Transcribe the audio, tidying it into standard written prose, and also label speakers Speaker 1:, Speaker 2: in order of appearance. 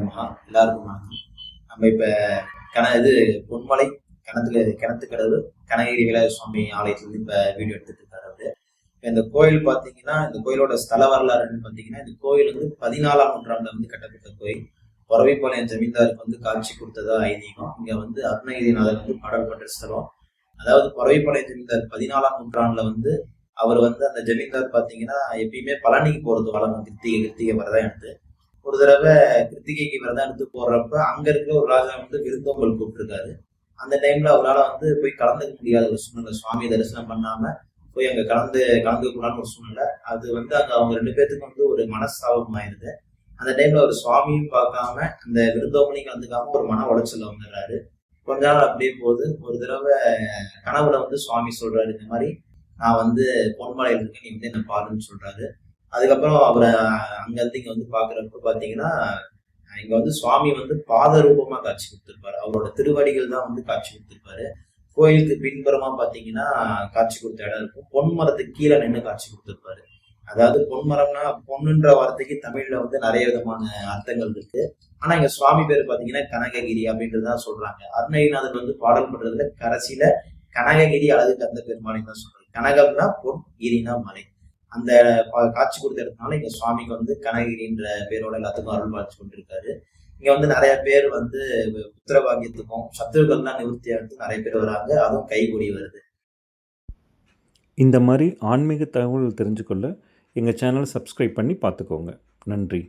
Speaker 1: நமஹா. எல்லாருக்கும் வணக்கம். நம்ம இப்ப இது பொன்மலை கிணத்துக்கடவு கனககிரி விநாயகர் சுவாமி ஆலயத்துல இப்ப வீடியோ எடுத்துட்டு இருக்காரு அவரு. இந்த கோயில் பாத்தீங்கன்னா, இந்த கோயிலோட ஸ்தல வரலாறுன்னு பாத்தீங்கன்னா, இந்த கோயில் 14ஆம் நூற்றாண்டுல கட்டப்பட்ட கோயில். பொறவைப்பாளையம் ஜமீன்தாருக்கு காட்சி கொடுத்ததா ஐதீகம். இங்க அருணகிரிநாதர் பாடல் பட்ட ஸ்தலம். அதாவது பொறவைப்பாளையம் ஜமீன்தார் 14ஆம் நூற்றாண்டுல அவர் அந்த ஜமீன்தார் பாத்தீங்கன்னா எப்பயுமே பழனிக்கு போறது வளம். கிருத்திகை வரதான் எடுத்து ஒரு தடவை கிருத்திகைக்கு விரதம் எடுத்து போடுறப்ப அங்க இருக்கிற ஒரு ராஜா விருந்தோம்பல் கூப்பிட்டுருக்காரு. அந்த டைம்ல அவரால் போய் கலந்துக்க முடியாத ஒரு சூழ்நிலை. சுவாமி தரிசனம் பண்ணாம போய் அங்க கலந்துக்கூடாதுன்னு ஒரு சூழ்நிலை. அது அங்க அவங்க 2 பேத்துக்கும் ஒரு மனஸ்தாபம் ஆயிருது. அந்த டைம்ல ஒரு சுவாமியும் பார்க்காம அந்த விருந்தோம்பலையும் கலந்துக்காம ஒரு மன உளைச்சல வந்துடுறாரு. கொஞ்ச நாள் அப்படியே போகுது. ஒரு தடவை கனவுல சுவாமி சொல்றாரு, இந்த மாதிரி நான் பொன்மலையில இருக்கேன், நீ என்ன பாருன்னு சொல்றாரு. அதுக்கப்புறம் அவரை அங்கிருந்து இங்க பாக்குறப்ப பாத்தீங்கன்னா, இங்க சுவாமி பாத ரூபமா காட்சி கொடுத்திருப்பாரு. அவரோட திருவடிகள் தான் காட்சி கொடுத்திருப்பாரு. கோயிலுக்கு பின்புறமா பாத்தீங்கன்னா காட்சி கொடுத்த இடம் இருக்கும். பொன்மரத்துக்கு கீழே நின்று காட்சி கொடுத்திருப்பாரு. அதாவது பொன்மரம்னா பொண்ணுன்ற வார்த்தைக்கு தமிழ்ல நிறைய விதமான அர்த்தங்கள் இருக்கு. ஆனா இங்க சுவாமி பேர் பாத்தீங்கன்னா கனககிரி அப்படின்றதுதான் சொல்றாங்க. அருணகிரிநாதர் பாடல் பண்றதுல கடைசியில கனககிரி அழகு கந்த பெருமாளையும் தான் சொல்றாரு. கனகம்னா பொன், கிரினா மலை. அந்த காட்சி கொடுத்த இடத்துனால இங்க சுவாமிக்கு கனககிரின்ற பேரோட எல்லாத்துக்கும் அருள் பாலிச்சு கொண்டிருக்காரு. இங்க நிறைய பேர் உத்தரவாகியத்துக்கும் சத்துருக்கள்லாம் நிவர்த்தி ஆகிறது நிறைய பேர் வராங்க. அதுவும் கைகூடி வருது.
Speaker 2: இந்த மாதிரி ஆன்மீக தகவல்கள் தெரிஞ்சுக்கொள்ள எங்கள் சேனலை சப்ஸ்கிரைப் பண்ணி பார்த்துக்கோங்க. நன்றி.